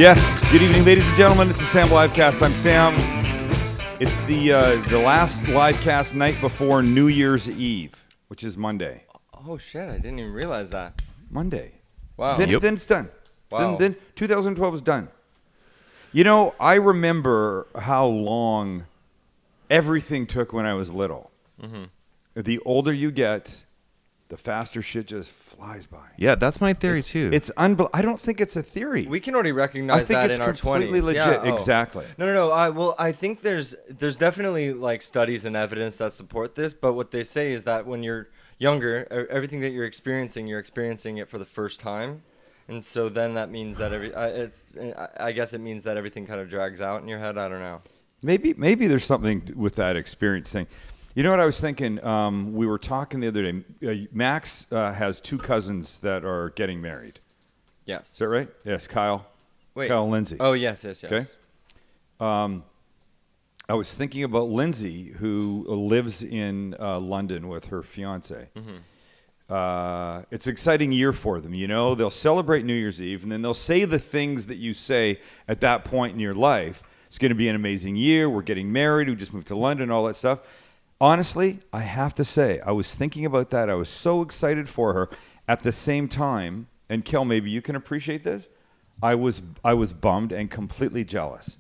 Yes, good evening, ladies and gentlemen. It's the Sam Livecast. I'm Sam. It's the last livecast night before New Year's Eve, which is Monday. Oh, shit. I didn't even realize that. Monday. Wow. Then it's done. Wow. Then 2012 is done. You know, I remember how long everything took when I was little. Mm-hmm. The older you get, the faster shit just flies by. Yeah, that's my theory too. It's unbelievable. I don't think it's a theory. We can already recognize that in our 20s. I think it's completely legit. Yeah, oh. Exactly. No. Well, I think there's definitely like studies and evidence that support this. But what they say is that when you're younger, everything that you're experiencing it for the first time, and so then that means that I guess it means that everything kind of drags out in your head. I don't know. Maybe there's something with that experience thing. You know what I was thinking? We were talking the other day. Max has two cousins that are getting married. Yes. Is that right? Yes, Kyle. Wait. Kyle and Lindsay. Oh, yes. Okay. I was thinking about Lindsay, who lives in London with her fiance. Mm-hmm. It's an exciting year for them. You know, they'll celebrate New Year's Eve, and then they'll say the things that you say at that point in your life. It's going to be an amazing year. We're getting married. We just moved to London, all that stuff. Honestly, I have to say, I was thinking about that. I was so excited for her. At the same time, and Kel, maybe you can appreciate this, I was bummed and completely jealous.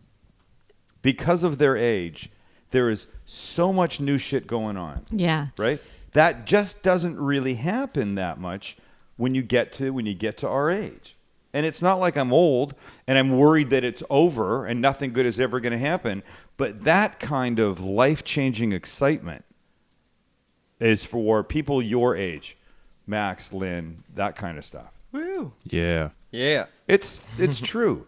Because of their age, there is so much new shit going on. Yeah. Right? That just doesn't really happen that much when you get to our age. And it's not like I'm old and I'm worried that it's over and nothing good is ever going to happen. But that kind of life-changing excitement is for people your age, Max, Lynn, that kind of stuff. Woo. Yeah. Yeah. It's true.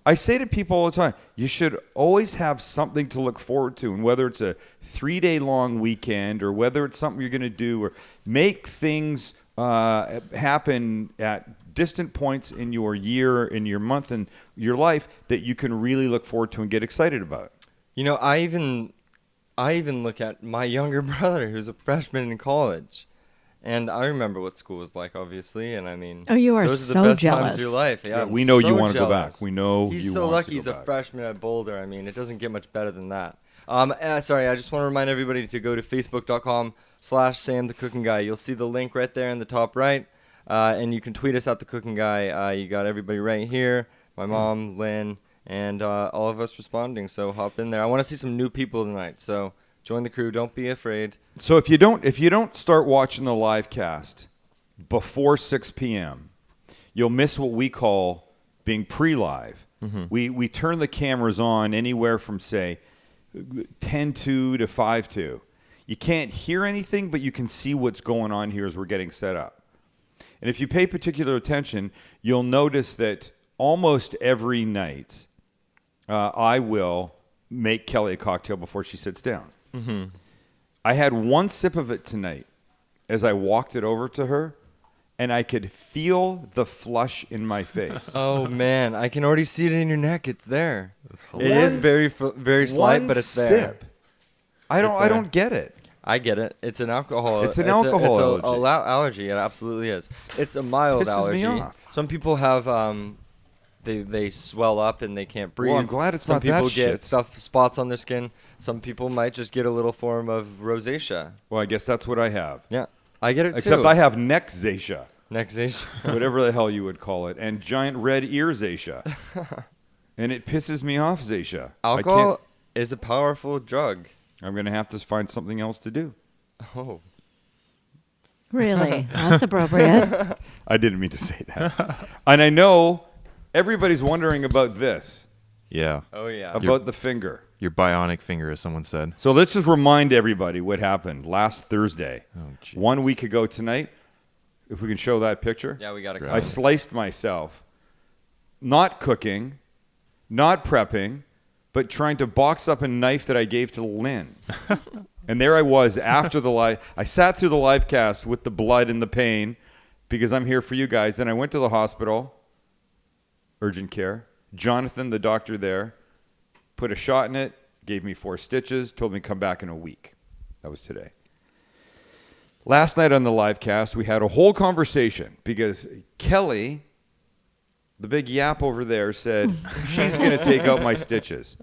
I say to people all the time, you should always have something to look forward to. And whether it's a 3-day long weekend or whether it's something you're going to do or make things happen at distant points in your year, in your month, and your life that you can really look forward to and get excited about. You know, I even look at my younger brother who's a freshman in college, and I remember what school was like, obviously, and I mean, oh, you are those are so the best jealous. times of your life. Yeah, we know so you want to go jealous. back. We know he's you so want lucky to he's go a back. freshman at Boulder. I mean, it doesn't get much better than that. Sorry, I just want to remind everybody to go to facebook.com/Sam the Cooking Guy. You'll see the link right there in the top right. And you can tweet us at The Cooking Guy. You got everybody right here, my mom, Lynn, and all of us responding. So hop in there. I want to see some new people tonight. So join the crew. Don't be afraid. So if you don't start watching the live cast before 6 p.m., you'll miss what we call being pre-live. Mm-hmm. We turn the cameras on anywhere from, say, 10 to 5 to. You can't hear anything, but you can see what's going on here as we're getting set up. And if you pay particular attention, you'll notice that almost every night I will make Kelly a cocktail before she sits down. Mm-hmm. I had one sip of it tonight as I walked it over to her, and I could feel the flush in my face. Oh, man. I can already see it in your neck. It's there. It is very slight, but it's there. Sip. I don't get it. I get it. It's an alcohol. It's an alcohol allergy. It absolutely is. It's a mild allergy. Me off. Some people have they swell up and they can't breathe. Well, I'm glad it's Some not people that get shit. spots on their skin. Some people might just get a little form of rosacea. Well, I guess that's what I have. Yeah, I get it Except too. I have nexacea. Nexacea. Whatever the hell you would call it, and giant red earsacea. And it pisses me off, Zacia. Alcohol is a powerful drug. I'm going to have to find something else to do. Oh. Really? That's appropriate. I didn't mean to say that. And I know everybody's wondering about this. Yeah. Oh, yeah. About the finger. Your bionic finger, as someone said. So let's just remind everybody what happened last Thursday. Oh, geez. 1 week ago tonight. If we can show that picture. Yeah, we got it. I sliced myself. Not cooking. Not prepping. But trying to box up a knife that I gave to Lynn. And there I was after the live. I sat through the live cast with the blood and the pain because I'm here for you guys. Then I went to the hospital, urgent care. Jonathan, the doctor there, put a shot in it, gave me 4 stitches, told me to come back in a week. That was today. Last night on the live cast, we had a whole conversation because Kelly the big yap over there said, she's going to take out my stitches.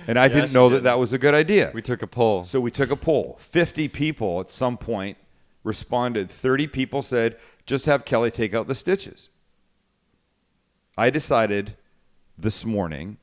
And I didn't know that was a good idea. We took a poll. So we took a poll. 50 people at some point responded. 30 people said, just have Kelly take out the stitches. I decided this morning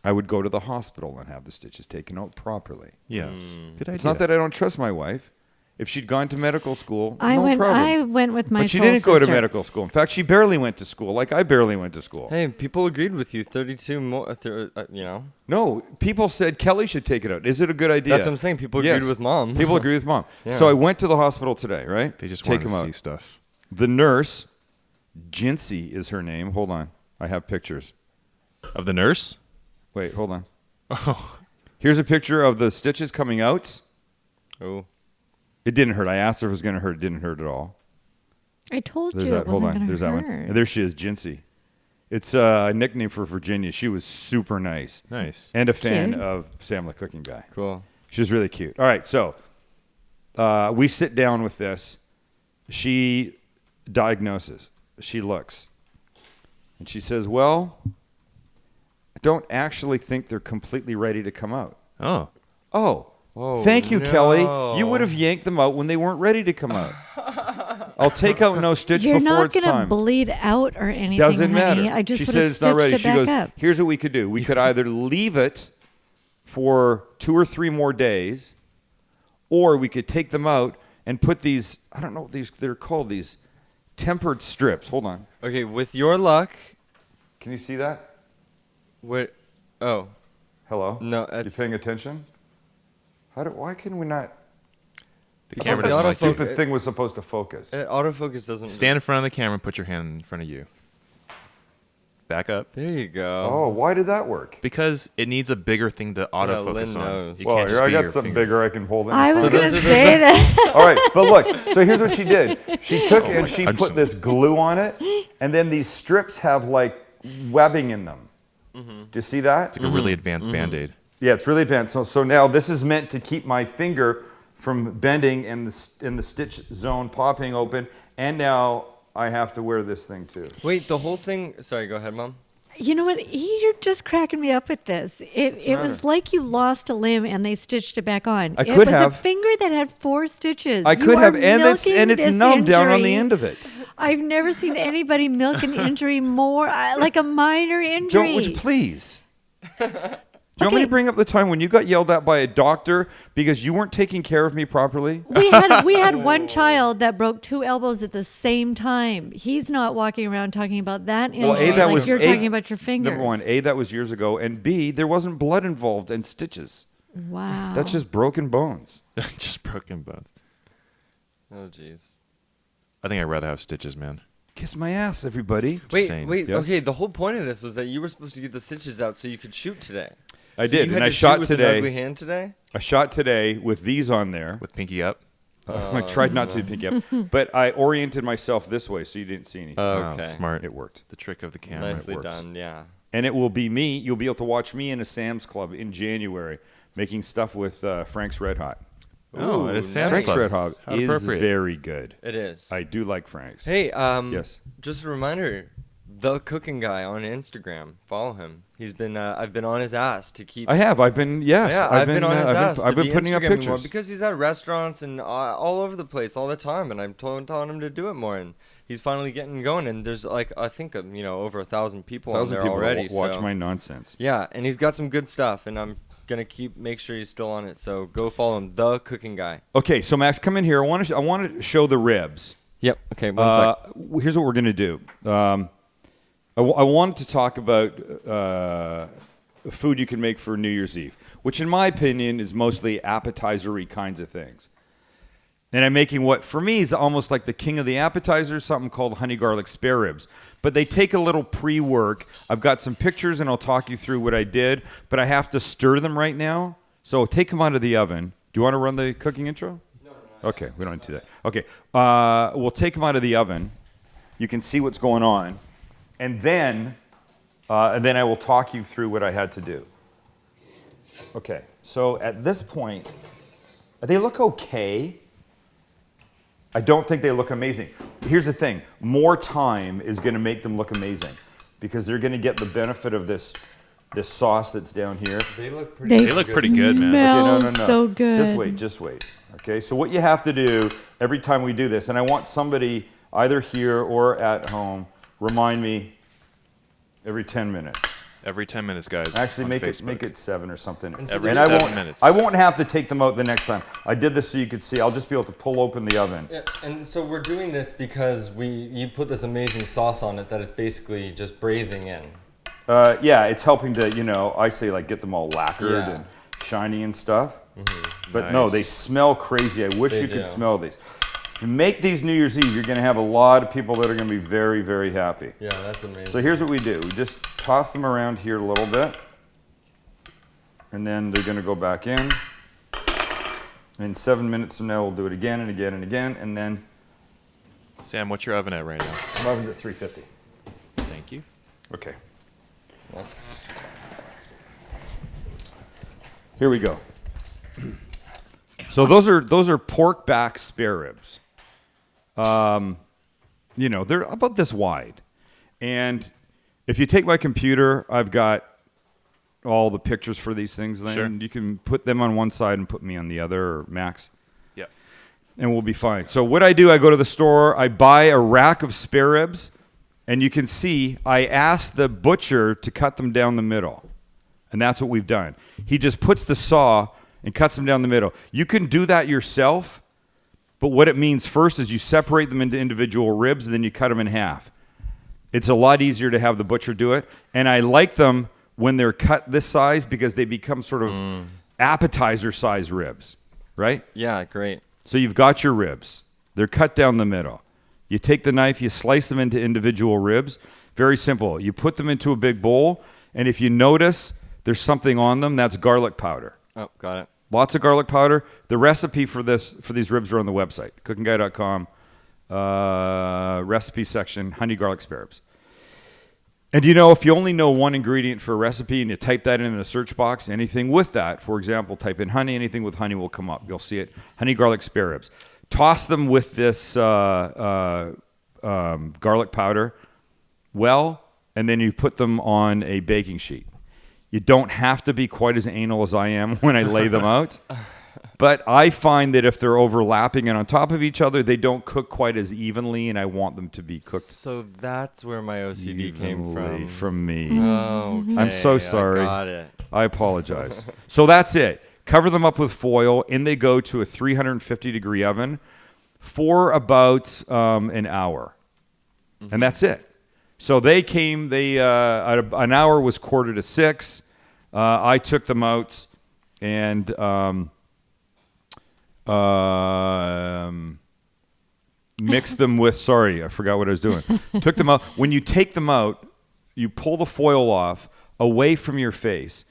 I would go to the hospital and have the stitches taken out properly. Yes. Good idea. It's not that I don't trust my wife. If she'd gone to medical school, I no problem. I went with my But she soul didn't go to sister. medical school. In fact, she barely went to school, like I barely went to school. Hey, people agreed with you. 32 more, you know. No, people said Kelly should take it out. Is it a good idea? That's what I'm saying. People agreed with Mom. People agree with Mom. Yeah. So I went to the hospital today, right? They just take want him to out. see stuff. The nurse, Jincy is her name. Hold on. I have pictures. Of the nurse? Wait, hold on. Oh. Here's a picture of the stitches coming out. Oh. It didn't hurt. I asked her if it was going to hurt. It didn't hurt at all. I told There's you that. it Hold wasn't on. going There's to that hurt. one. And there she is, Jincy. It's a nickname for Virginia. She was super nice. Nice. And a fan Cute. of Sam the Cooking Guy. Cool. She was really cute. All right, so we sit down with this. She diagnoses. She looks. And she says, well, I don't actually think they're completely ready to come out. Oh. Oh, Whoa, thank you, no. Kelly. You would have yanked them out when they weren't ready to come out. I'll take out no stitch You're before not it's going to time. bleed out or anything, Doesn't honey. matter. I just she would said have it's not ready. stitched it She back goes, up. here's what we could do. We could either leave it for 2 or 3 more days, or we could take them out and put these, I don't know what they're called, these tempered strips. Hold on. Okay, with your luck, Can you see that? what? Oh, Hello? No, You that's- paying attention? Why can we not? The I camera thought doesn't that like you. stupid thing was supposed to focus. autofocus doesn't. Stand in front of the camera and put your hand in front of you. Back up. There you go. Oh, why did that work? Because it needs a bigger thing to autofocus Lynn on. knows. You Well, can't just here I be got your something finger. bigger I can hold in. I was front. going to say that. All right, but look. So here's what she did. She took and she I'm put just- this glue on it, and then these strips have like webbing in them. Do you see that? It's like a really advanced Band-Aid. Yeah, it's really advanced. So now this is meant to keep my finger from bending and the stitch zone popping open, and now I have to wear this thing too. Wait, the whole thing. Sorry, go ahead, Mom. You know what? You're just cracking me up with this. It was like you lost a limb and they stitched it back on. I it could was have. a finger that had 4 stitches. I You could are have, and it's milking this numbed down on the injury. end of it. I've never seen anybody milk an injury more, like a minor injury. Don't, would you please? Do you want me Okay. to bring up the time when you got yelled at by a doctor because you weren't taking care of me properly? We had one child that broke 2 elbows at the same time. He's not walking around talking about that injury Well, A, that like was you're A, talking about your fingers. Number one, A, that was years ago, and B, there wasn't blood involved and stitches. Wow. That's just broken bones. Just broken bones. Oh, jeez. I think I'd rather have stitches, man. Kiss my ass, everybody. Wait, saying. wait. Yes? Okay, the whole point of this was that you were supposed to get the stitches out so you could shoot today. I So did, you and had I to shot shoot with An today. ugly hand today. I shot today with these on there. With pinky up. I tried not to pick up, but I oriented myself this way so you didn't see anything. Wow, Okay. smart. It worked. The trick of the camera. Nicely works. done. Yeah. And it will be me. You'll be able to watch me in a Sam's Club in January making stuff with Frank's Red Hot. Oh, at a Ooh, Sam's Frank's Club. Red Hot How is appropriate. very good. It is. I do like Frank's. Hey, Yes. just a reminder, the Cooking Guy on Instagram. Follow him. He's been. I've been on his ass to keep. I have. I've been. Yes. Yeah, I've been on his ass. I've been to be putting up Instagramming more pictures. because he's at restaurants and all over the place all the time, and I'm telling him to do it more, and he's finally getting going. And there's like I think over 1,000 people on 1,000 there people already. watch so. my nonsense. Yeah, and he's got some good stuff, and I'm gonna make sure he's still on it. So go follow him, the Cooking Guy. Okay, so Max, come in here. I want to show the ribs. Yep. Okay. One sec. Here's what we're gonna do. I wanted to talk about food you can make for New Year's Eve, which in my opinion is mostly appetizer-y kinds of things. And I'm making what for me is almost like the king of the appetizers, something called honey garlic spare ribs. But they take a little pre-work. I've got some pictures and I'll talk you through what I did, but I have to stir them right now. So take them out of the oven. Do you want to run the cooking intro? No. Okay, we don't need to do that. Okay, we'll take them out of the oven. You can see what's going on. And then I will talk you through what I had to do. Okay, so at this point, they look okay. I don't think they look amazing. here's the thing: more time is going to make them look amazing, because they're going to get the benefit of this sauce that's down here. They look pretty. They look pretty good, man. Smell so good. Just wait. Okay, so what you have to do every time we do this, and I want somebody either here or at home remind me every 10 minutes. Every 10 minutes, guys. Actually, on make Facebook. it 7 or something. Every I 7 won't, minutes. I won't have to take them out the next time. I did this so you could see. I'll just be able to pull open the oven. Yeah, and so we're doing this because you put this amazing sauce on it that it's basically just braising in. Yeah, it's helping to, I say like get them all lacquered Yeah. and shiny and stuff. Mm-hmm. But no, Nice. they smell crazy. I wish They you could do. smell these. If you make these New Year's Eve, you're going to have a lot of people that are going to be very, very happy. Yeah, that's amazing. So here's what we do. We just toss them around here a little bit. And then they're going to go back in. In 7 minutes from now, we'll do it again and again and again. And then Sam, what's your oven at right now? my oven's at 350. Thank you. Okay. That's, Here we go. So those are pork back spare ribs. They're about this wide. And if you take my computer, I've got all the pictures for these things. Then Sure. you can put them on one side and put me on the other, or Max, Yeah. and we'll be fine. So what I do, I go to the store, I buy a rack of spare ribs, and you can see I asked the butcher to cut them down the middle. And that's what we've done. He just puts the saw and cuts them down the middle. You can do that yourself, but what it means first is you separate them into individual ribs, and then you cut them in half. It's a lot easier to have the butcher do it. And I like them when they're cut this size because they become sort of appetizer size ribs, right? yeah, great. So you've got your ribs. They're cut down the middle. You take the knife, you slice them into individual ribs. Very simple. You put them into a big bowl, and if you notice there's something on them, that's garlic powder. Oh, got it. Lots of garlic powder. The recipe for these ribs are on the website, cookingguy.com. Recipe section, honey garlic spare ribs. And if you only know one ingredient for a recipe and you type that in the search box, anything with that, for example, type in honey, anything with honey will come up. You'll see it. Honey garlic spare ribs. Toss them with this garlic powder and then you put them on a baking sheet. You don't have to be quite as anal as I am when I lay them out. But I find that if they're overlapping and on top of each other, they don't cook quite as evenly, and I want them to be cooked So that's where my OCD came evenly from. from me. Oh, okay. I'm so sorry. I got it. I apologize. So that's it. Cover them up with foil, and they go to a 350-degree oven for about an hour. And that's it. So they came, an hour was 5:45. I took them out and mixed them with, sorry, I forgot what I was doing. Took them out. When you take them out, you pull the foil off away from your face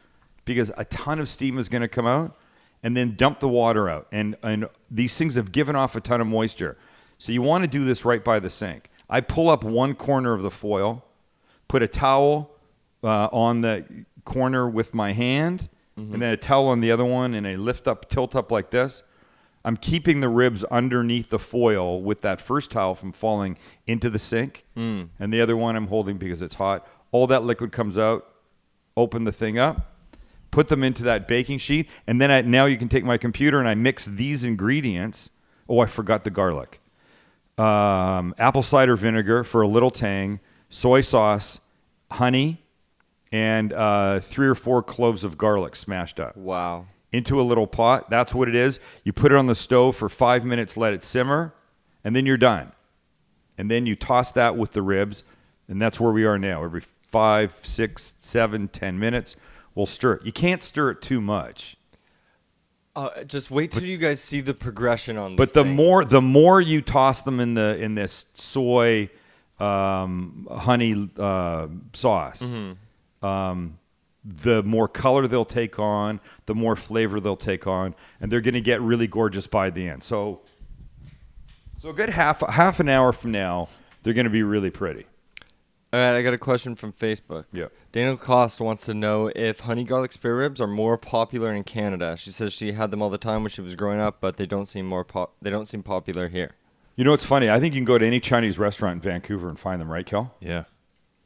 because a ton of steam is going to come out, and then dump the water out. And these things have given off a ton of moisture. So you want to do this right by the sink. I pull up one corner of the foil, put a towel on the corner with my hand, and then a towel on the other one, and I tilt up like this. I'm keeping the ribs underneath the foil with that first towel from falling into the sink, and the other one I'm holding because it's hot. All that liquid comes out, open the thing up, put them into that baking sheet, and then now you can take my computer and I mix these ingredients. Oh, I forgot the garlic. Apple cider vinegar for a little tang, soy sauce, honey, and 3 or 4 cloves of garlic smashed up. Wow. Into a little pot. That's what it is. You put it on the stove for 5 minutes, let it simmer, and then you're done. And then you toss that with the ribs, and that's where we are now. Every 5, 6, 7, 10 minutes, we'll stir it. You can't stir it too much. Just wait till you guys see the progression on But these the things. more you toss them in this soy honey sauce, the more color they'll take on, the more flavor they'll take on, and they're going to get really gorgeous by the end. So a good half an hour from now, they're going to be really pretty. All right, I got a question from Facebook. Yeah. Daniel Cost wants to know if honey garlic spare ribs are more popular in Canada. She says she had them all the time when she was growing up, but they don't seem popular here. You know what's funny? I think you can go to any Chinese restaurant in Vancouver and find them, right, Kel? Yeah.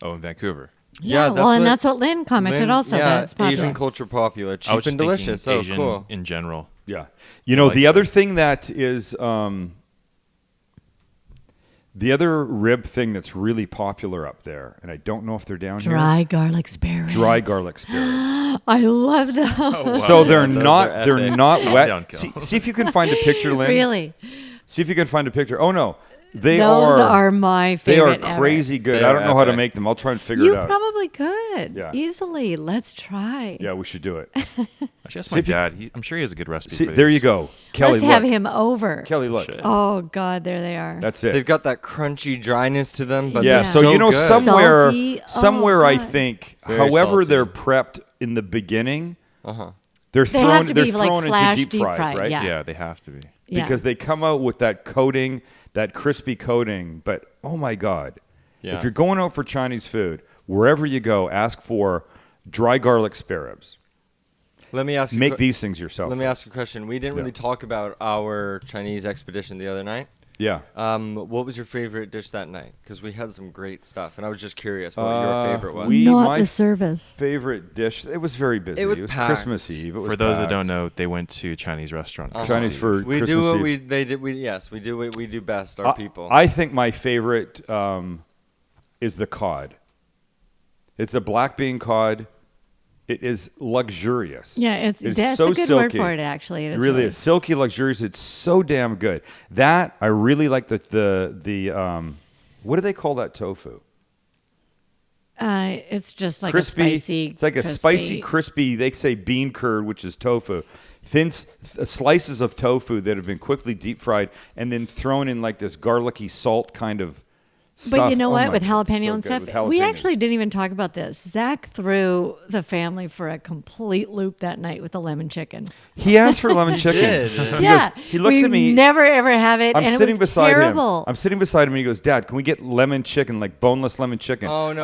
Oh, in Vancouver. Yeah, well, and that's what Lynn commented Lynn- also. Yeah, That's popular. Asian culture popular, I cheap was just and delicious. thinking Oh, Asian cool. in general. Yeah. You know, like the that. other thing that is the other rib thing that's really popular up there, and I don't know if they're down Dry garlic spare ribs. here. Dry garlic spare ribs. I love those. wow. So they're those not are they're epic. not Calm wet. down, Kel. See if you can find a picture, Lynn. Really? See if you can find a picture. Oh no. They Those are are my they are favorite ever. crazy good. They I are don't know how to epic. make them. I'll try and figure You it out. probably could. Yeah. Easily. Let's try. Yeah, we should do it. Actually, ask See my if you- dad. I'm sure he has a good recipe See, for there these. you go. Kelly, Let's have look. him over. Kelly, look. Shit. Oh, God, there they are. That's it. They've got that crunchy dryness to them, but Yeah, they're so you know good. somewhere Salty. Oh, somewhere I God. think Very however salty. they're prepped in the beginning, Uh-huh. they're They thrown have to they're be, like, thrown flash into deep deep fried, fried, right? yeah. Yeah, they have to be. Yeah. Because they come out with that coating, that crispy coating, but oh my god. Yeah. If you're going out for Chinese food, wherever you go, ask for dry garlic spare ribs. Let me ask you. Make these things yourself. Let me ask you a question. We didn't Yeah. really talk about our Chinese expedition the other night. Yeah. What was your favorite dish that night? Because we had some great stuff, and I was just curious what your favorite was. Not my the service. favorite dish. It was very busy. It was Christmas packed. Eve. It was For those that packed. don't know, they went to a Chinese restaurant. Uh-huh. Chinese Eve. for we Christmas do what Eve. we they did. We do what we do best. Our people. I think my favorite is the cod. It's a black bean cod. It is luxurious. Yeah, that's so a good silky. word for it, actually. It really is silky, luxurious. It's so damn good. That I really like the what do they call that tofu? It's just like Crispy. a spicy. It's like a spicy, crispy. They say bean curd, which is tofu. Thin slices of tofu that have been quickly deep fried and then thrown in like this garlicky salt kind of stuff. But you know Oh what? my With God, jalapeno so and good stuff, with we jalapenos. actually didn't even talk about this. Zach threw the family for a complete loop that night with the lemon chicken. He asked for lemon chicken. did. He Yeah, goes, he looks we at me. never ever have it, I'm and sitting it was beside terrible. him. I'm sitting beside him, and he goes, "Dad, can we get lemon chicken, like boneless lemon chicken?" Oh, no.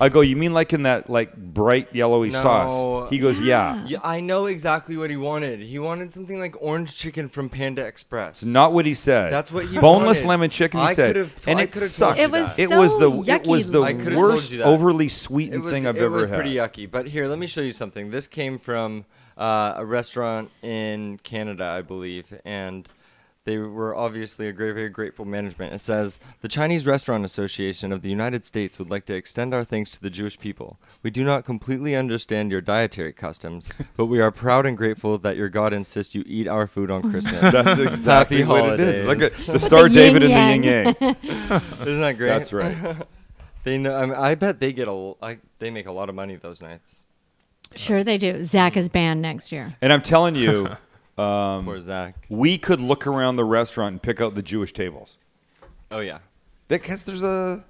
I go. You mean like in that like bright yellowy No. sauce? He goes, "Yeah." Yeah, I know exactly what he wanted. He wanted something like orange chicken from Panda Express. It's not what he said. That's what he boneless wanted. lemon chicken. He I said, could've- and I it could've sucked. told It you was that. It so was the yucky. I could've worst told you that. overly sweetened thing I've ever It was had. pretty yucky. But here, let me show you something. This came from a restaurant in Canada, I believe, and they were obviously a very grateful management. It says, "The Chinese Restaurant Association of the United States would like to extend our thanks to the Jewish people. We do not completely understand your dietary customs, but we are proud and grateful that your God insists you eat our food on Christmas." That's exactly Happy what it is. holidays. Look at the Star David and the yin yin yang. Isn't that great? That's right. They know. I mean, I bet they get they make a lot of money those nights. Sure, they do. Zach is banned next year. And I'm telling you, Poor Zach. we could look around the restaurant and pick out the Jewish tables. Oh yeah. Because there's a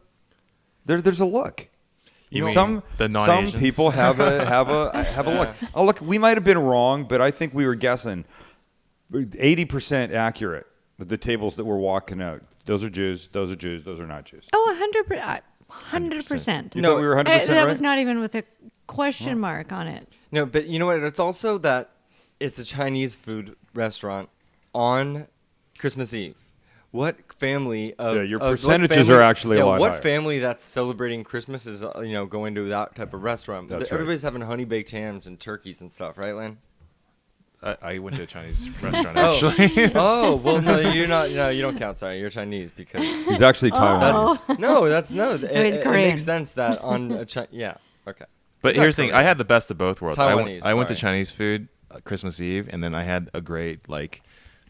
look. You mean some the some non-Asians? people have a look. Oh, look, we might have been wrong, but I think we were guessing 80% accurate with the tables that were walking out. Those are Jews. Those are Jews. Those are not Jews. Oh, 100%. You No, thought we were 100% right? That was not even with a question mark on it. No, but you know what? It's also that it's a Chinese food restaurant on Christmas Eve. What family of Yeah, your of- what percentages family- are actually a yeah, lot What higher. family that's celebrating Christmas is going to that type of restaurant? That's right. Everybody's having honey baked hams and turkeys and stuff, right, Lynn? I went to a Chinese restaurant Oh. actually. Oh well, no, you're not. No, you don't count. Sorry, you're Chinese because He's actually Taiwan. that's no. It, was it Korean. makes sense that on a yeah. Okay. But Not here's the thing: I Korean. had the best of both worlds. Taiwanese, I went to sorry. Chinese food Christmas Eve, and then I had a great like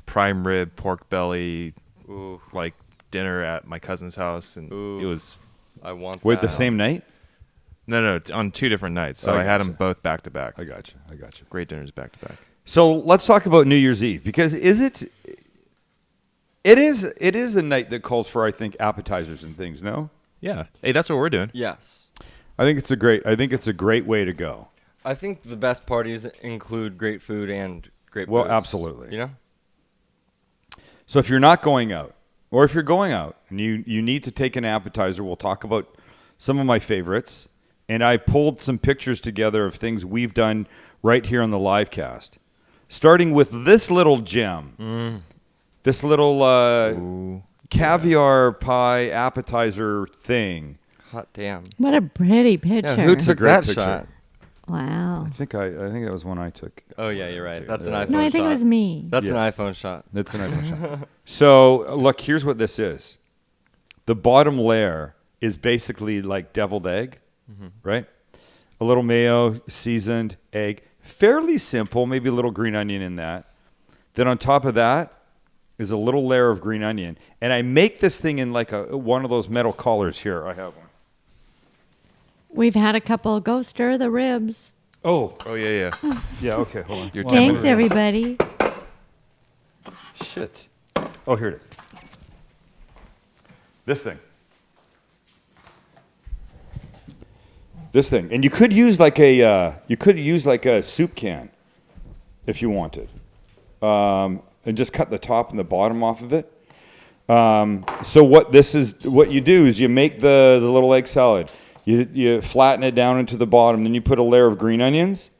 prime rib, pork belly, Ooh, like dinner at my cousin's house, and Ooh. it was I want. Wait, the that. same night? no on 2 different nights. So I I had gotcha. them both back to back. I got you. Great dinners back to back. So let's talk about New Year's Eve because it is a night that calls for, I think, appetizers and things. No, Yeah. Hey, that's what we're doing. Yes. I think it's a great way to go. I think the best parties include great food and great Well, booze. absolutely. You know? So if you're not going out, or if you're going out and you need to take an appetizer, we'll talk about some of my favorites. And I pulled some pictures together of things we've done right here on the live cast. Starting with this little gem. This little caviar pie appetizer thing. Hot damn. What a pretty picture. Yeah, who took great that picture. shot? Wow. I think that was one I took. Oh yeah, you're right. That's an Yeah. iPhone No, I think shot. it was me. That's Yeah. an iPhone shot. That's an iPhone shot. So look, here's what this is. The bottom layer is basically like deviled egg, right? A little mayo, seasoned egg, fairly simple. Maybe a little green onion in that. Then on top of that is a little layer of green onion, and I make this thing in like one of those metal collars. Here, I have one. We've had a couple go stir the ribs. Oh, Oh yeah. yeah. Okay, hold on. Your Thanks, temper. everybody. Shit. Oh, here it is. This thing, and you could use like a soup can, if you wanted, and just cut the top and the bottom off of it. So what you do is you make the little egg salad. You flatten it down into the bottom, then you put a layer of green onions,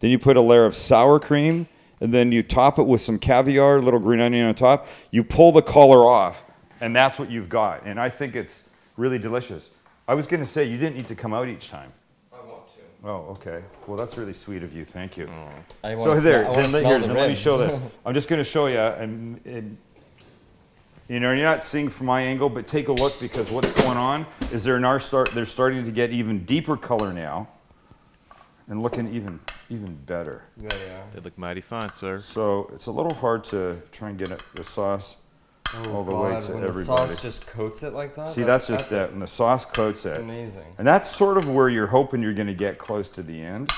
then you put a layer of sour cream, and then you top it with some caviar, little green onion on top. You pull the collar off, and that's what you've got. And I think it's really delicious. I was going to say you didn't need to come out each time. I want to. Oh, okay. Well, that's really sweet of you. Thank you. I So there, then let me show this. I'm just going to show you, and you know, you're not seeing from my angle, but take a look, because what's going on is they're starting to get even deeper color now, and looking even better. Yeah, yeah. They look mighty fine, sir. So it's a little hard to try and get the sauce all the way to when everybody. the sauce just coats it like that. See, that's just epic. it, and the sauce coats It's it. amazing. And that's sort of where you're hoping you're going to get close to the end.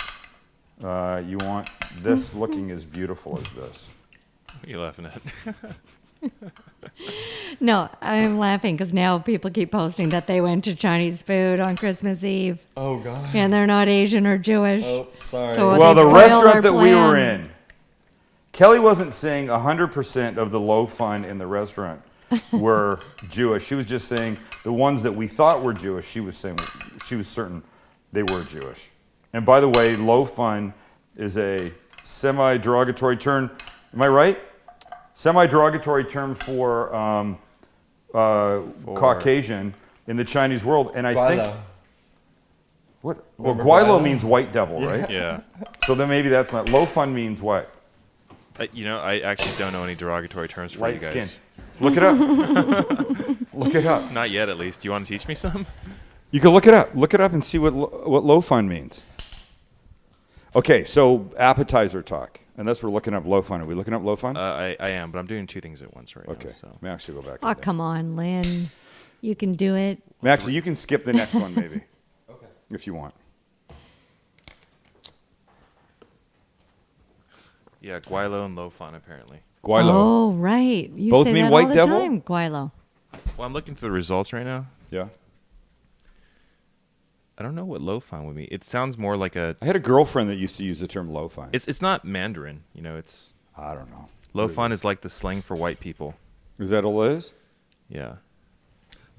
You want this looking as beautiful as this. What are you laughing at? No, I'm laughing because now people keep posting that they went to Chinese food on Christmas Eve Oh god. and they're not Asian or Jewish. Oh, sorry. So Well, they the spoiled restaurant our that we were plan. in, Kelly wasn't saying 100% of the low fun in the restaurant were Jewish. She was just saying the ones that we thought were Jewish, she was certain they were Jewish. And by the way, low fun is a semi-derogatory term. Am I right? Semi-derogatory term for Caucasian in the Chinese world. And I think... Guilo. What? Well, Remember guilo guilo? means white devil, right? Yeah. So then maybe that's not... Low fun means what? I actually don't know any derogatory terms for Light you skin. guys. Look it up. Look it up. Not yet, at least. Do you want to teach me some? You can look it up. Look it up and see what low fun means. Okay, so appetizer talk. Unless we're looking up low fun. Are we looking up low fun? I am, but I'm doing two things at once right Okay. now. So. Let me actually go back. Oh, come on, Lynn. You can do it. Maxie, you can skip the next one maybe, Okay. if you want. Yeah, guilo and low fun, apparently. Guilo. Oh, right. You Both say mean that white all the devil? time, Guilo. Well, I'm looking through the results right now. Yeah. I don't know what low fun would mean. It sounds more like a. I had a girlfriend that used to use the term low fun. It's not Mandarin, you know. It's I don't know. low fun is like the slang for white people. Is that all it is? Yeah.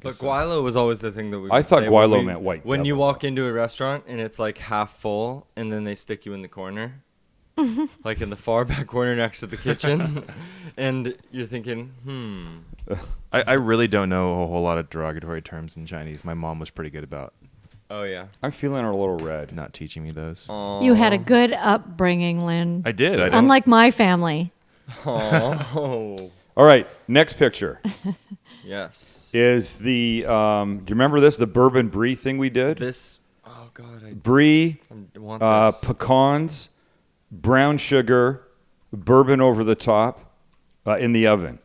But guilo was always the thing that we. I would thought say when guilo we- meant white When you devil. walk into a restaurant and it's like half full, and then they stick you in the corner, like in the far back corner next to the kitchen, and you're thinking, I really don't know a whole lot of derogatory terms in Chinese. My mom was pretty good about oh yeah. I'm feeling a little red. not teaching me those. You had a good upbringing, Lynn. I did. I don't. Unlike my family. Oh. All right, next picture Yes. is the, do you remember this, the bourbon brie thing we did? This. Oh god, Brie, I want this. pecans, brown sugar, bourbon over the top, in the oven.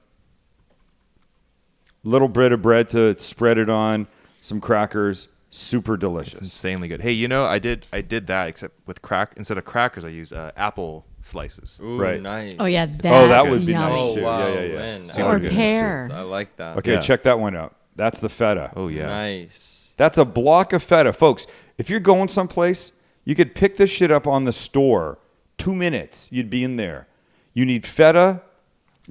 Little bit of bread to spread it on, some crackers, super It's delicious. insanely good. Hey, you know, I did that except with instead of crackers, I use apple slices. Ooh, right. nice. Oh, yeah. Oh, that that's would be yummy. nice Oh too. wow. Yeah, yeah, yeah. Lynn, Super Or good. pear. I like that. Okay, Yeah. check that one out. That's the feta. Oh yeah. Nice. That's a block of feta. Folks, if you're going someplace, you could pick this shit up on the store. 2 minutes, you'd be in there. You need feta,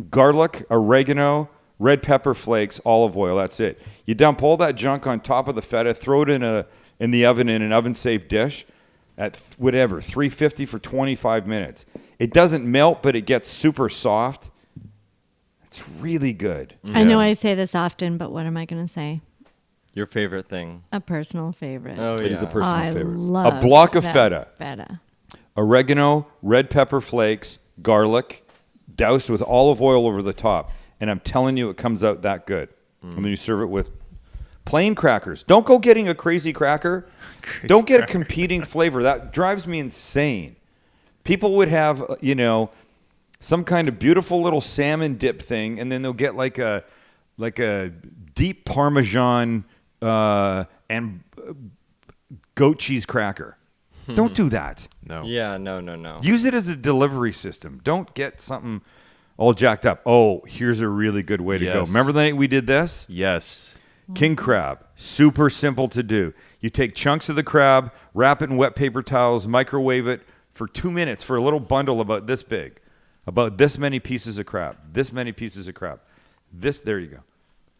garlic, oregano, red pepper flakes, olive oil. That's it. You dump all that junk on top of the feta, throw it in the oven in an oven-safe dish at whatever, 350 for 25 minutes. It doesn't melt, but it gets super soft. It's really good. I know I say this often, but what am I going to say? Your favorite thing. A personal favorite. Oh, It yeah. is a personal I favorite. love A block of that feta, Feta. oregano, red pepper flakes, garlic, doused with olive oil over the top. And I'm telling you, it comes out that good. And then you serve it with plain crackers. Don't go getting a crazy cracker. Don't get a competing flavor. That drives me insane. People would have, some kind of beautiful little salmon dip thing, and then they'll get like a deep Parmesan and goat cheese cracker. Don't do that. No. Yeah, no. Use it as a delivery system. Don't get something all jacked up. Oh, here's a really good way to go. Yes. Remember the night we did this? Yes. King crab, super simple to do. You take chunks of the crab, wrap it in wet paper towels, microwave it for 2 minutes for a little bundle about this big, about this many pieces of crab, this many pieces of crab. There you go.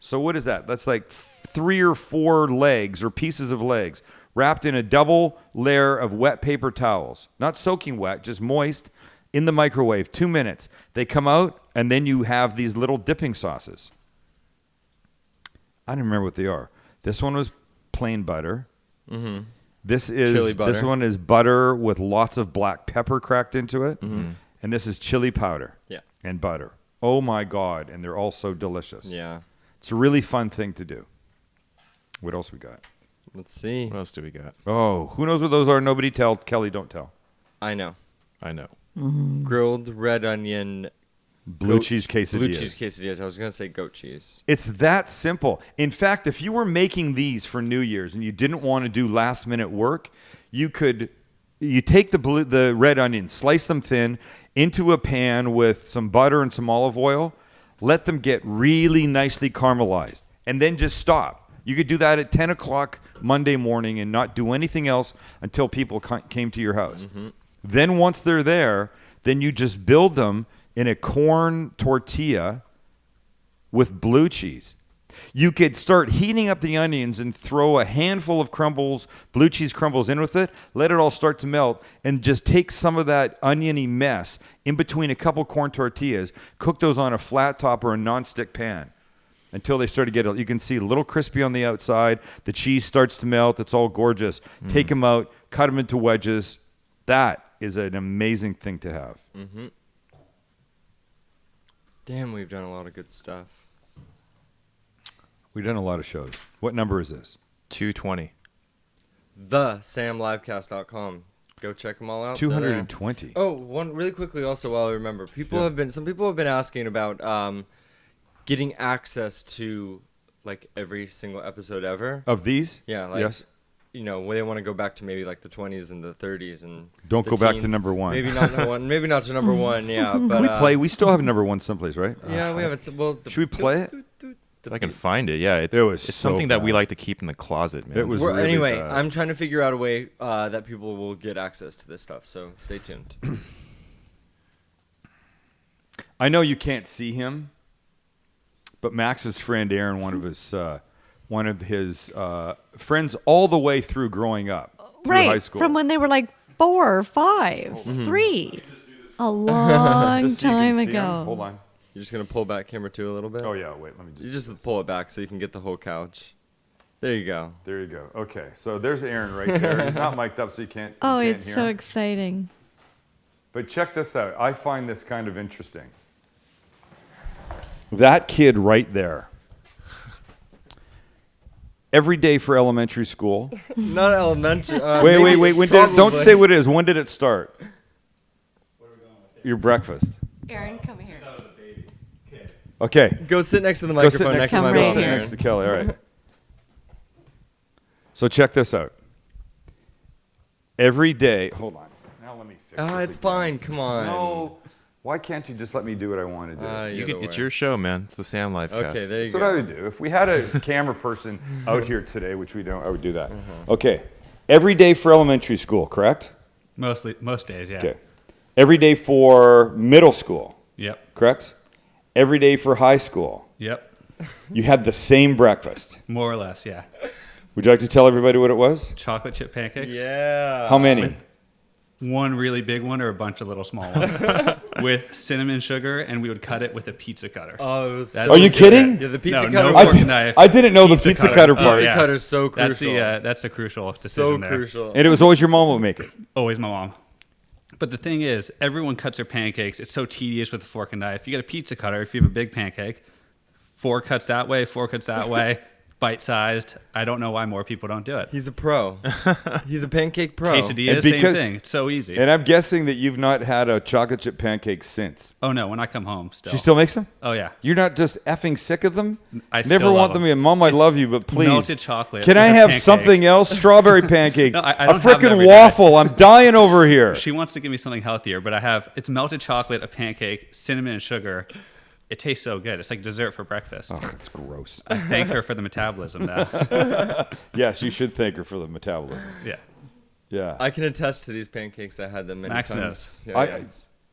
So what is that? That's like 3 or 4 legs or pieces of legs wrapped in a double layer of wet paper towels, not soaking wet, just moist, in the microwave, 2 minutes. They come out, and then you have these little dipping sauces. I don't remember what they are. This one was plain butter. Mm-hmm. This butter. one is butter with lots of black pepper cracked into it, and this is chili powder. Yeah. And butter. Oh my God! And they're all so delicious. Yeah. It's a really fun thing to do. What else we got? Let's see. What else do we got? Oh, who knows what those are? Nobody tell. Kelly, don't tell. I know. I know. Grilled red onion. Blue cheese quesadillas. Blue cheese quesadillas. I was going to say goat cheese. It's that simple. In fact, if you were making these for New Year's and you didn't want to do last minute work, you take the red onion, slice them thin into a pan with some butter and some olive oil, let them get really nicely caramelized, and then just stop. You could do that at 10 o'clock Monday morning and not do anything else until people came to your house. Mm-hmm. Then once they're there, then you just build them in a corn tortilla with blue cheese. You could start heating up the onions and throw a handful of blue cheese crumbles in with it, let it all start to melt, and just take some of that oniony mess in between a couple corn tortillas, cook those on a flat top or a nonstick pan until they start to get, you can see a little crispy on the outside, the cheese starts to melt, it's all gorgeous. Take them out, cut them into wedges. That is an amazing thing to have. Mm-hmm. Damn, we've done a lot of good stuff. We've done a lot of shows. What number is this? 220. TheSamLivecast.com. Go check them all out. 220. Oh, one really quickly also while I remember. Some people have been asking about getting access to like every single episode ever. Of these? Yeah, like yes. When they want to go back to maybe like the 20s and the 30s and Don't the go back to teens. number one. Maybe not number one. Maybe not to number one. Yeah, but Can we play? We still have number one someplace, right? Yeah, we haven't. Well, Should we play it? If I can find it, yeah. It's was it's so something that we bad. like to keep in the closet, man. It was Well, really anyway, bad. I'm trying to figure out a way that people will get access to this stuff. So stay tuned. I know you can't see him, but Max's friend Aaron, one of his friends all the way through growing up, through high Right. school. From when they were like 4 or 5, 3. A long Just so you can time see him. ago. Hold on. You're just gonna pull back camera 2 a little bit. Oh yeah, wait. Let me You just pull it back so you can get the whole couch. There you go. There you go. Okay, so there's Aaron right there. He's not mic'd up, so you can't. Oh, you can't it's hear so him. exciting. But check this out. I find this kind of interesting. That kid right there. Every day for elementary school. Not elementary. Wait. Don't say what it is. When did it start? Your breakfast. Aaron, come here. Okay. Go sit next to the Go sit microphone next, next to my Come right go sit mom. here. next to Kelly. All right. So check this out. Every day. Hold on. Now let me fix this It's again. fine. Come on. No. Why can't you just let me do what I want to do? It's your show, man. It's the Sam Livecast. Okay, there you That's go. what I would do. If we had a camera person out here today, which we don't, I would do that. Okay. Every day for elementary school, correct? Most days, yeah. Okay. Every day for middle school, Yep. correct? Every day for high school. Yep. You had the same breakfast. More or less, yeah. Would you like to tell everybody what it was? Chocolate chip pancakes. Yeah. How many? one really big one or a bunch of little small ones with cinnamon sugar, and we would cut it with a pizza cutter. Oh, it was That's Are you kidding? Yeah, the pizza No, cutter. no was- fork and knife. I didn't know the pizza cutter part. Pizza cutter's so crucial. That's the crucial decision so there. crucial. And it was always your mom would make it. Always my mom. But the thing is, everyone cuts their pancakes. It's so tedious with a fork and knife. You get a pizza cutter if you have a big pancake. 4 cuts that way, 4 cuts that way, bite-sized. I don't know why more people don't do it. He's a pro. He's a pancake pro. Quesadilla, And same because- thing. It's so easy. And I'm guessing that you've not had a chocolate chip pancake since. Oh, no, when I come home still. She still makes them? Oh, yeah. You're not just effing sick of them? I Never still want love them them. in. Mom, I It's love you, but please. melted chocolate Can I with a have pancake. something else? Strawberry pancakes. No, I a don't have them freaking every day. waffle. I'm dying over here. She wants to give me something healthier, but it's melted chocolate, a pancake, cinnamon and sugar. It tastes so good. It's like dessert for breakfast. Oh, that's gross. I thank her for the metabolism now. Yes, you should thank her for the metabolism. Yeah. Yeah. I can attest to these pancakes. I had them many Max times. knows. Yeah, I- yeah.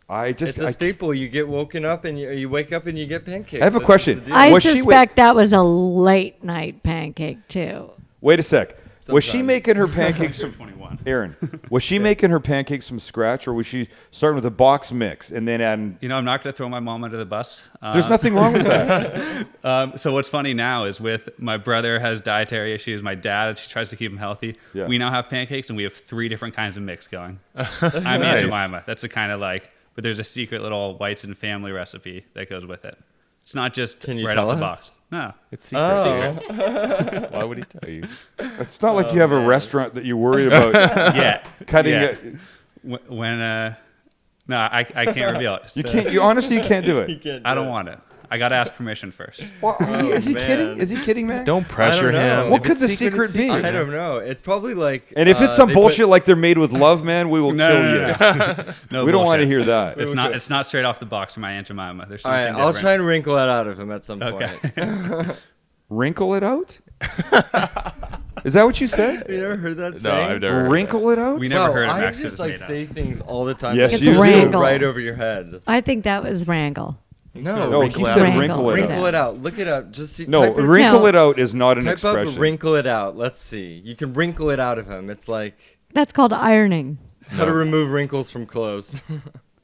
I just. It's a I, staple. You get woken up and you wake up and you get pancakes. I have a That's question. just the deal. I Was she suspect that was a late night pancake too. wait a sec. Was she Sometimes. making her pancakes You're from 21. Aaron? Was she making her pancakes from scratch, or was she starting with a box mix and then adding? You know, I'm not going to throw my mom under the bus. There's nothing wrong with that. So what's funny now is with my brother has dietary issues. My dad, she tries to keep him healthy. Yeah. We now have pancakes, and we have 3 different kinds of mix going. I'm Aunt Jemima. That's a kind of like, but there's a secret little whites and family recipe that goes with it. It's not just Can you right tell off the us? box. No. It's secret. Oh. Why would he tell you? It's not like you have a restaurant that you're worried about Yeah. cutting Yeah. it. When no, I can't reveal it. You can't. You honestly, you can't do You it. can't I do don't it. want it. I got to ask permission first. Well, is he man. kidding? Is he kidding, Max? Don't pressure know. him. What If could it's the secret it's be? I don't know. It's probably like. And if it's some they put- bullshit like they're made with love, man, we will No, kill no, you. no, no. No We don't want to bullshit. hear that. It's not. It's not straight off the box from my Aunt Jemima. There's All right, something I'll different. try and wrinkle that out of him at some Okay. point. Wrinkle it out? Is that what you said? You never heard that No, saying? I've never heard Wrinkle it out? We never Wow, heard of I Max just is like made say up. things all the time. Yes, that It's you just do. go wrangle. right over your head. I think that was wrangle. No, No, Wrinkle he it said out. wrinkle it wrinkle out. it out. Look it up. Just see. No, type in- wrinkle No. it out is not an Type up expression. wrinkle it out. Let's see. You can wrinkle it out of him. It's like That's called ironing. how to remove wrinkles from clothes.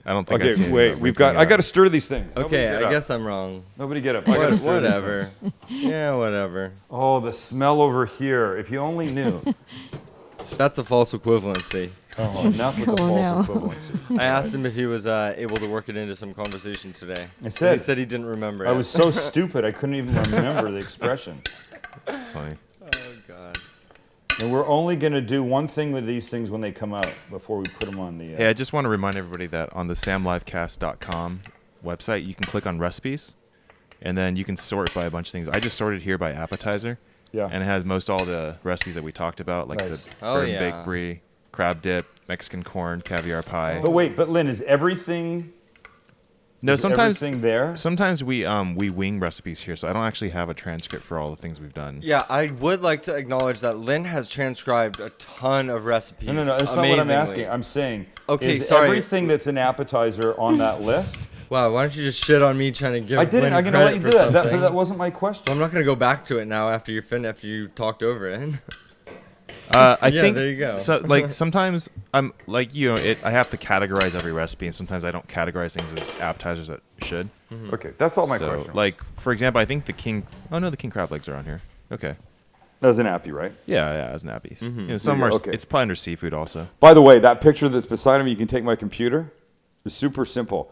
I don't think I've Okay, seen wait. that We've got. wrinkling I got to out. stir these things. Nobody Okay, get I up. guess I'm wrong. Nobody get up. I gotta stir these Whatever. Yeah, whatever. things. Oh, the smell over here. If you only knew. That's a false equivalency. Oh, enough with the Oh, false no. equivalency. I asked him if he was able to work it into some conversation today. I said- he said he didn't remember. I it. was so stupid I couldn't even remember the expression. It's funny. Oh God. And we're only going to do one thing with these things when they come out before we put them on the. Hey, I just want to remind everybody that on the samlivecast.com website, you can click on recipes, and then you can sort by a bunch of things. I just sorted here by appetizer, Yeah. and it has most all the recipes that we talked about, like Nice. the Oh, bird and yeah. baked brie, crab dip, Mexican corn, caviar pie. But wait, but Lynn, is everything? No, is sometimes everything there. sometimes we wing recipes here, so I don't actually have a transcript for all the things we've done. Yeah, I would like to acknowledge that Lynn has transcribed a ton of recipes. No, that's not what I'm amazingly. asking. I'm saying, Okay, is sorry. everything that's an appetizer on that list? Wow, why don't you just shit on me trying to give I didn't. Lynn I'm going to credit let you for do that. But something? that wasn't my So question. I'm not gonna go back to it now after you talked over it. I Yeah, think there you go. So, like sometimes I'm like I have to categorize every recipe, and sometimes I don't categorize things as appetizers that should. Okay, that's all my so, question. like for example, I think the king. Oh no, the king crab legs are on here. Okay. That was an appy, right? Yeah, as nappies. Mm-hmm. You know, some There are. you go, okay. It's probably under seafood also. By the way, that picture that's beside him, you can take my computer. It's super simple.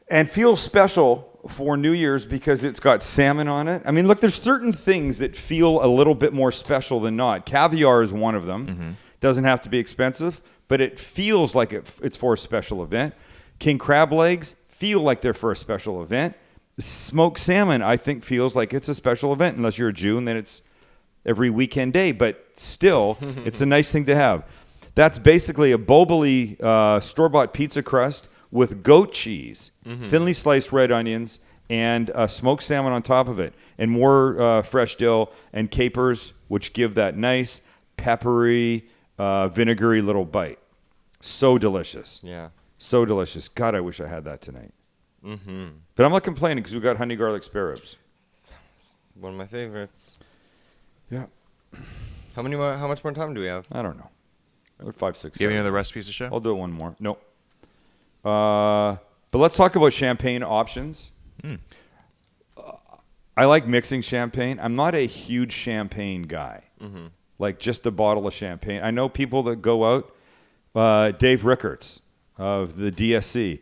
And feels special for New Year's because it's got salmon on it. I mean, look, there's certain things that feel a little bit more special than not. Caviar is one of them. Doesn't have to be expensive, but it feels like it's for a special event. King crab legs feel like they're for a special event. Smoked salmon, I think, feels like it's a special event. Unless you're a Jew, and then it's every weekend day. But still, it's a nice thing to have. That's basically a Boboli store-bought pizza crust with goat cheese, thinly sliced red onions, and smoked salmon on top of it, and more fresh dill and capers, which give that nice peppery, vinegary little bite. So delicious. Yeah. So delicious. God, I wish I had that tonight. But I'm not complaining because we got honey garlic spare ribs. One of my favorites. Yeah. How much more time do we have? I don't know. Or 5, 6, Do you have 7. any other recipes to show? I'll do one more. Nope. But let's talk about champagne options. I like mixing champagne. I'm not a huge champagne guy. Like just a bottle of champagne. I know people that go out. Dave Rickards of the DSC.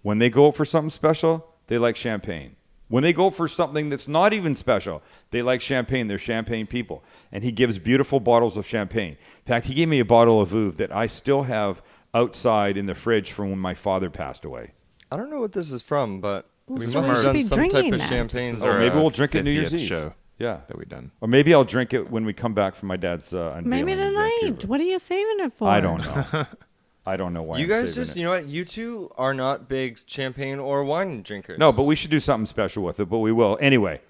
When they go out for something special, they like champagne. When they go for something that's not even special, they like champagne. They're champagne people. And he gives beautiful bottles of champagne. In fact, he gave me a bottle of Veuve that I still have outside in the fridge from when my father passed away. I don't know what this is from, but we so must we have should done be some type drinking of that. champagne. This is Or our, maybe we'll drink it New Year's 50th Eve. show Yeah. that we've done. Or maybe I'll drink it when we come back from my dad's unveiling. Maybe in tonight. Vancouver. What are you saving it for? I don't know. I don't know why You I'm guys saving just, it. you know what? You two are not big champagne or wine drinkers. No, but we should do something special with it, but we will. Anyway,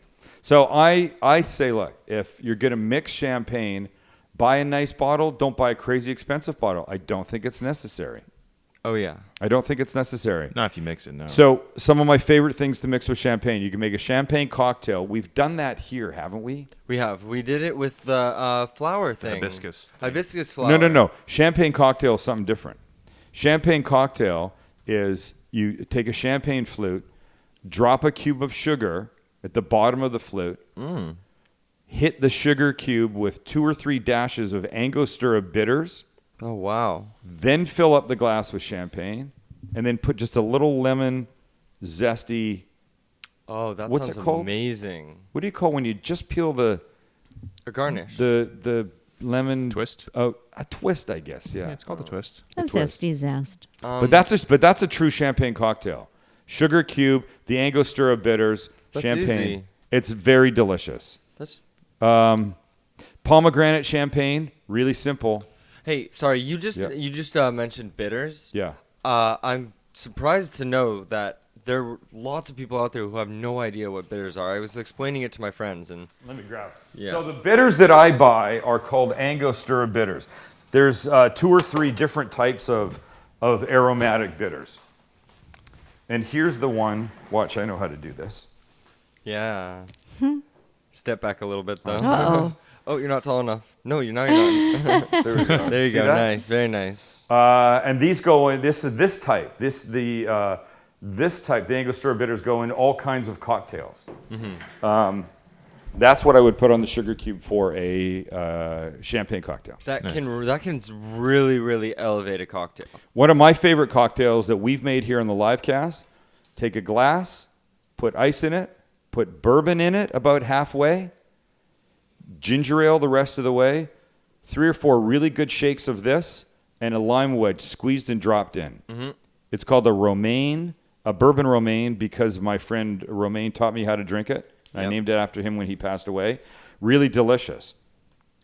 so I say, look, if you're going to mix champagne, buy a nice bottle. Don't buy a crazy expensive bottle. I don't think it's necessary. Oh, yeah. I don't think it's necessary. Not if you mix it, no. So some of my favorite things to mix with champagne, you can make a champagne cocktail. We've done that here, haven't we? We have. We did it with the flower thing. hibiscus thing. Hibiscus flower. No. Champagne cocktail is something different. Champagne cocktail is you take a champagne flute, drop a cube of sugar at the bottom of the flute, hit the sugar cube with 2 or 3 dashes of Angostura bitters, Oh, wow. then fill up the glass with champagne, and then put just a little lemon zesty. Oh, that What's sounds it called? amazing. What do you call when you just peel the A garnish. lemon Twist? Oh, a twist, I guess. Yeah, Yeah, it's called a twist. A twist. zesty zest. But that's a true champagne cocktail. Sugar cube, the Angostura bitters, That's champagne. easy. It's very delicious. That's. Pomegranate champagne, really simple. Hey, sorry. You just Yeah. mentioned bitters. Yeah. I'm surprised to know that there are lots of people out there who have no idea what bitters are. I was explaining it to my friends, and Let me grab. Yeah. So the bitters that I buy are called Angostura bitters. There's 2 or 3 different types of aromatic bitters. And here's the one. Watch, I know how to do this. yeah. Step back a little bit though. Uh-oh. Oh, you're not tall enough. No, you're not. You're not. There we go. There you See go. that? Nice. Very nice. And these go in this type. This type. The Angostura bitters go in all kinds of cocktails. That's what I would put on the sugar cube for a champagne cocktail. That can really, really elevate a cocktail. One of my favorite cocktails that we've made here on the live cast, take a glass, put ice in it, put bourbon in it about halfway, ginger ale the rest of the way, 3 or 4 really good shakes of this, and a lime wedge squeezed and dropped in. It's called a bourbon romaine, because my friend Romaine taught me how to drink it. I Yep. named it after him when he passed away. Really delicious.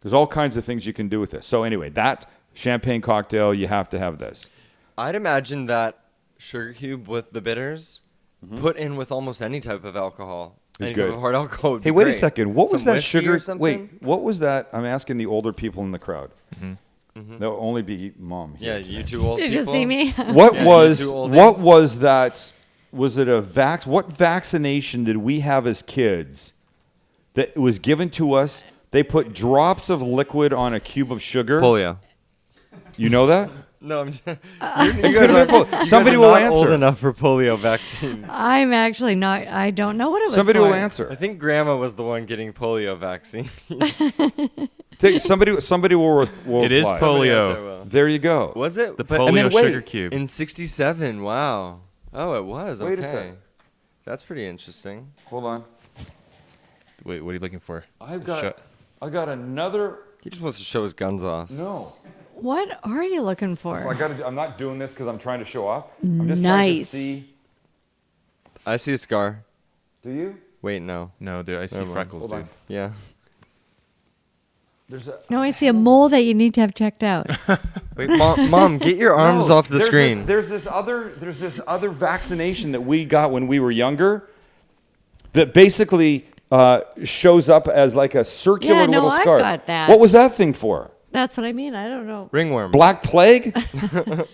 There's all kinds of things you can do with this. So anyway, that champagne cocktail, you have to have this. I'd imagine that sugar cube with the bitters put in with almost any type of alcohol. Is Any good. type of hard alcohol would Hey, be wait a great. second. What was Some that whiskey sugar? or something? Wait, what was that? I'm asking the older people in the crowd. There'll only be mom here. Yeah, you two old Did you people. see me? What Yeah, was you two oldies. what was that? Was it a what vaccination did we have as kids that was given to us? They put drops of liquid on a cube of sugar. Polio. You know that? No, I'm just, you could've been polio. Somebody will not old answer. enough for polio vaccine. I'm actually not. I don't know what it was Somebody for. will I answer. think Grandma was the one getting polio vaccine. Somebody will It is reply. polio. There you go. Was it? The But- polio and then wait. sugar cube. In 67, wow. Oh, it was. Wait a okay. second. That's pretty interesting. Hold on. Wait, what are you looking for? I've Shut- got another. He just wants to show his guns off. No. What are you looking for? I'm not doing this because I'm trying to show off. I'm just trying to Nice. see. I see a scar. Do you? Wait, no. No, dude, I see Never mind. freckles, Hold dude. on. Yeah. There's a. No, I see a mole that you need to have checked out. Wait, mom, get your arms No, off the there's screen. There's this other vaccination that we got when we were younger that basically shows up as like a circular Yeah, no, little I've scar. got that. What was that thing for? That's what I mean. I don't know. Ringworm. Black plague?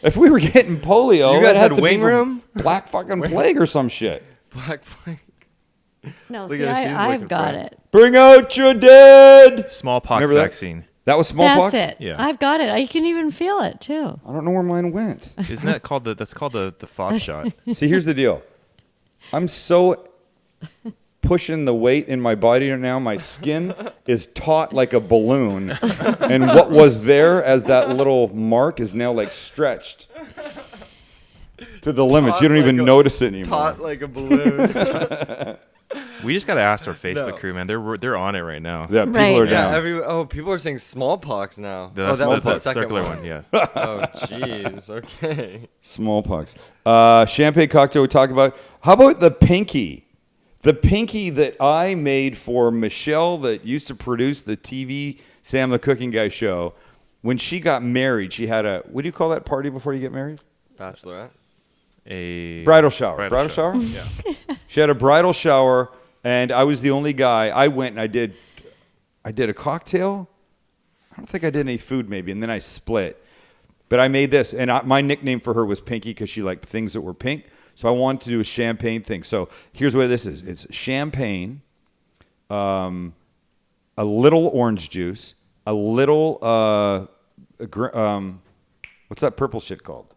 If we were getting polio, You guys it had to be wing from room? Black fucking plague or some shit. Black plague. No, Look see, at her, she's I've looking got for it. it. Bring out your dead. Smallpox Remember that? vaccine. That was smallpox? That's it. Yeah. I've got it. I can even feel it too. I don't know where mine went. Isn't that called that's called the fox shot? See, here's the deal. I'm so pushing the weight in my body right now. My skin is taut like a balloon. And what was there as that little mark is now like stretched to the limits. You don't even notice it anymore. Taut like a balloon. We just gotta ask our Facebook No. crew, man. They're on it right now. Yeah, people Right. are Yeah, down. people are saying smallpox now. That's, that was the that's second circular one. Yeah. Oh, jeez. Okay. Smallpox. Champagne cocktail we talked about. How about the pinky? The pinky that I made for Michelle that used to produce the TV Sam the Cooking Guy show. When she got married, she had a, what do you call that party before you get married? Bachelorette. A Bridal shower. Bridal shower? Yeah. She had a bridal shower, and I was the only guy. I went and I did a cocktail. I don't think I did any food maybe, and then I split. But I made this, and my nickname for her was Pinky because she liked things that were pink. So I wanted to do a champagne thing. So here's what this is. It's champagne, a little orange juice, a little, what's that purple shit called?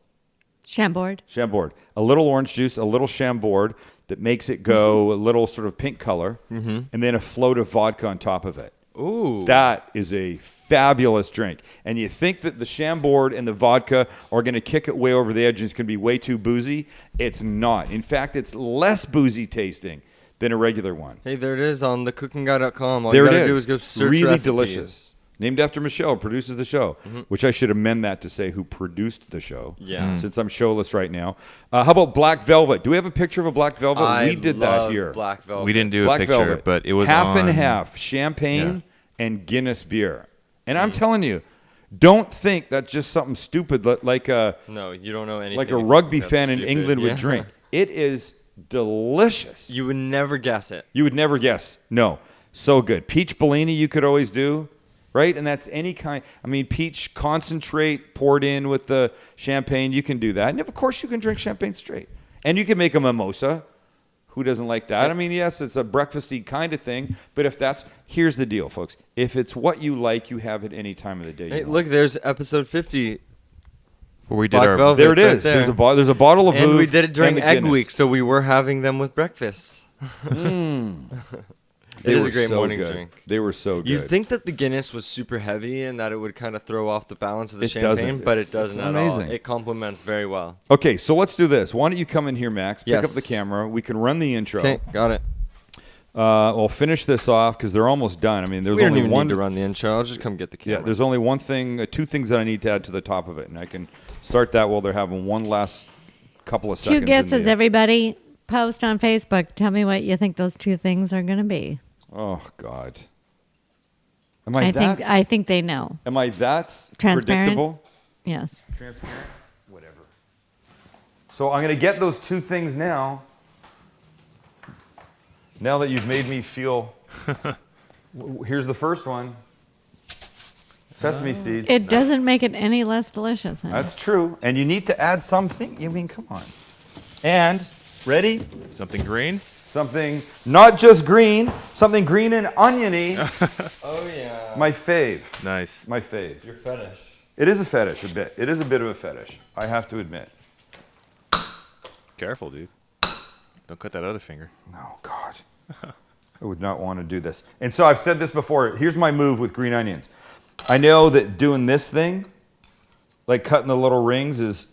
Chambord. Chambord. A little orange juice, a little Chambord that makes it go a little sort of pink color, and then a float of vodka on top of it. Ooh. That is a fabulous drink. And you think that the Chambord and the vodka are going to kick it way over the edge and it's going to be way too boozy. It's not. In fact, it's less boozy tasting than a regular one. Hey, there it is on thecookingguy.com. All There you it gotta is. do is go search really recipes. delicious. Named after Michelle, produces the show, which I should amend that to say who produced the show. Yeah. Since I'm showless right now. How about black velvet? Do we have a picture of a black velvet? I We did that love here. Black velvet. We didn't do Black a picture, velvet. but it was half and on- half champagne and Guinness beer. And I'm telling you, don't think that's just something stupid like a No, you don't know anything. like if a you rugby think fan that's in stupid. England Yeah. would drink. It is delicious. You would never guess it. You would never guess. No. So good. Peach Bellini you could always do, right? And that's any kind. I mean, peach concentrate poured in with the champagne. You can do that. And of course, you can drink champagne straight. And you can make a mimosa. Who doesn't like that? I mean, yes, it's a breakfasty kind of thing. But if that's, here's the deal, folks. If it's what you like, you have it any time of the day. Hey, you look, there's episode 50. Where we did Black our velvet. there it It's right is. there. There's a bottle of And Veuve we did it during and a Egg Guinness. Week, so we were having them with breakfast. They It is were a great so morning good. drink. They were so good. You'd think that the Guinness was super heavy and that it would kind of throw off the balance of the It champagne, doesn't. but It's- it doesn't it's at amazing. all. It complements very well. Okay, so let's do this. Why don't you come in here, Max? Pick up Yes. the camera. We can run the intro. Okay, got it. We'll finish this off because they're almost done. I mean, there's We don't only even one. need to run the intro. I'll just come get the Yeah, camera. there's only one thing, two things that I need to add to the top of it, and I can start that while they're having one last couple of seconds. Two in guesses, the- everybody. Post on Facebook. Tell me what you think those two things are going to be. Oh God. Am I that? I think they know. Am I that Transparent? predictable? Yes. Transparent. Whatever. So I'm gonna get those two things now. Now that you've made me feel. Here's the first one. Sesame seeds. It doesn't make it any less delicious. Huh? That's true. And you need to add something. I mean, come on. And, ready? Something green. Something not just green, something green and oniony. Oh, yeah. My fave. Nice. My fave. Your fetish. It is a fetish, a bit. It is a bit of a fetish, I have to admit. Careful, dude. Don't cut that other finger. Oh, God. I would not want to do this. And so I've said this before. Here's my move with green onions. I know that doing this thing, like cutting the little rings, is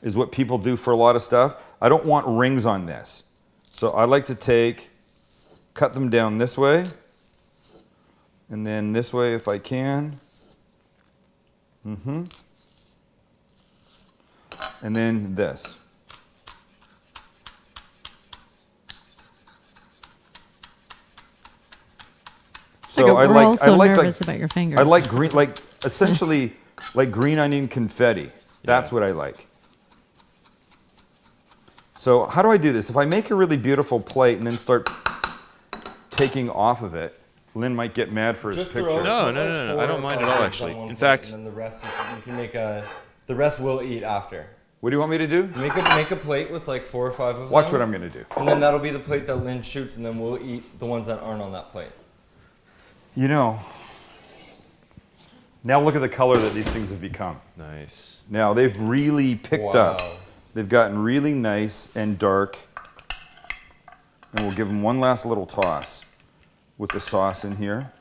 what people do for a lot of stuff. I don't want rings on this. So I like to cut them down this way, and then this way if I can. And then this. Like we're all so like nervous about your fingers. I like green, like essentially like green onion confetti. That's what I like. So how do I do this? If I make a really beautiful plate and then start taking off of it, Lynn might get mad for his picture. No, I don't mind at all, actually. In fact- and then the rest you can make the rest we'll eat after. What do you want me to do? Make a plate with like 4 or 5 of them. Watch what I'm going to do. And then that'll be the plate that Lynn shoots, and then we'll eat the ones that aren't on that plate. You know, Now look at the color that these things have become. Nice. Now they've really picked up. They've gotten really nice and dark. And we'll give them one last little toss with the sauce in here.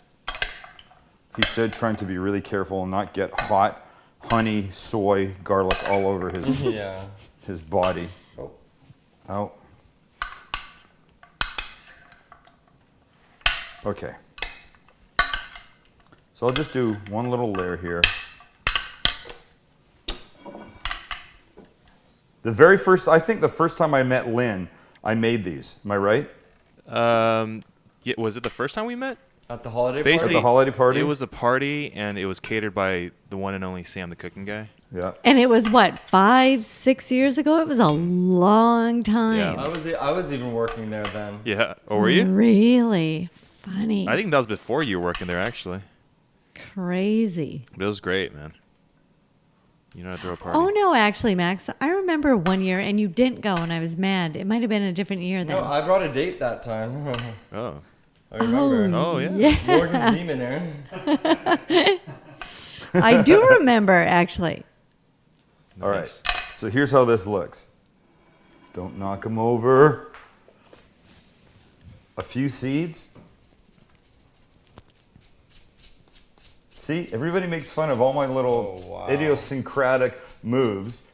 He said trying to be really careful and not get hot honey, soy, garlic all over his his body. Oh. Okay. So I'll just do one little layer here. I think the first time I met Lynn, I made these. Am I right? Yeah, was it the first time we met? At the holiday At Basically, the holiday party? It was a party, and it was catered by the one and only Sam, the cooking guy. Yeah. And it was what, 5, 6 years ago? It was a long time. Yeah. I was even working there then. Yeah. Oh, were you? Really funny. I think that was before you were working there, actually. Crazy. But it was great, man. You know how to throw a party. Oh, no, actually, Max. I remember one year, and you didn't go, and I was mad. It might have been a different year then. No, I brought a date that time. Oh. I remember. Oh, yeah. Morgan Zeman, Aaron. I do remember, actually. All right. So here's how this looks. Don't knock them over. A few seeds. See, everybody makes fun of all my little idiosyncratic moves.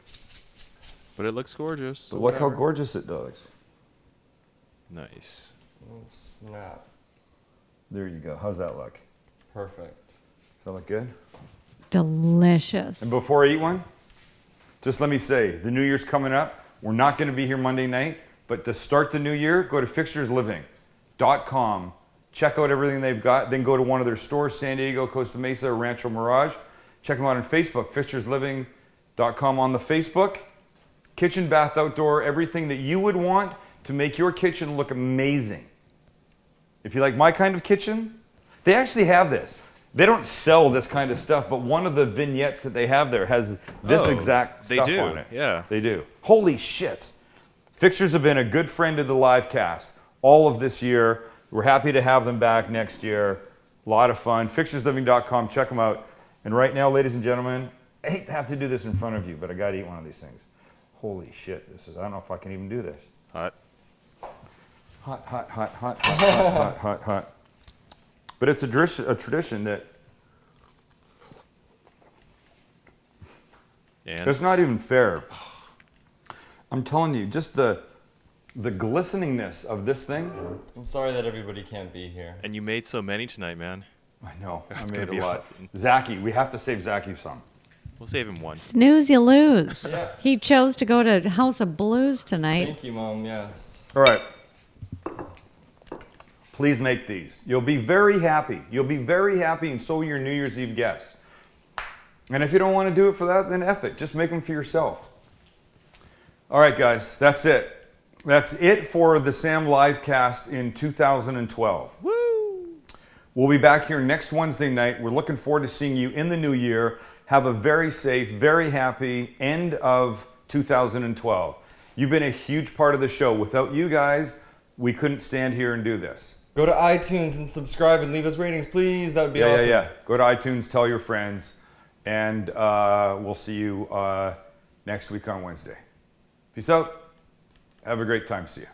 But it looks gorgeous. But look how gorgeous it does. Nice. Oh, snap. There you go. How's that look? Perfect. Does that look good? Delicious. And before I eat one, just let me say, the New Year's coming up. We're not going to be here Monday night, but to start the new year, go to fixturesliving.com. Check out everything they've got. Then go to one of their stores, San Diego, Costa Mesa, or Rancho Mirage. Check them out on Facebook, fixturesliving.com on the Facebook. Kitchen, bath, outdoor, everything that you would want to make your kitchen look amazing. If you like my kind of kitchen, they actually have this. They don't sell this kind of stuff, but one of the vignettes that they have there has this exact stuff on it. Yeah. They do. Holy shit. Fixtures have been a good friend of the live cast all of this year. We're happy to have them back next year. A lot of fun. Fixturesliving.com. Check them out. And right now, ladies and gentlemen, I hate to have to do this in front of you, but I got to eat one of these things. Holy shit. I don't know if I can even do this. Hot. Hot, hot, hot, hot, hot, hot, hot, hot, hot. But it's a tradition that it's not even fair. I'm telling you, just the glisteningness of this thing. I'm sorry that everybody can't be here. And you made so many tonight, man. I know. That's I gonna made be a lot. awesome. Zachy, we have to save Zachy some. We'll save him one. Snooze, you lose. Yeah. He chose to go to House of Blues tonight. Thank you, Mom. Yes. All right. Please make these. You'll be very happy. You'll be very happy, and so will your New Year's Eve guests. And if you don't want to do it for that, then F it. Just make them for yourself. All right, guys. That's it. That's it for the Sam Livecast in 2012. Woo! We'll be back here next Wednesday night. We're looking forward to seeing you in the new year. Have a very safe, very happy end of 2012. You've been a huge part of the show. Without you guys, we couldn't stand here and do this. Go to iTunes and subscribe and leave us ratings, please. That would be awesome. Yeah. Go to iTunes, tell your friends, and we'll see you next week on Wednesday. Peace out. Have a great time. See you.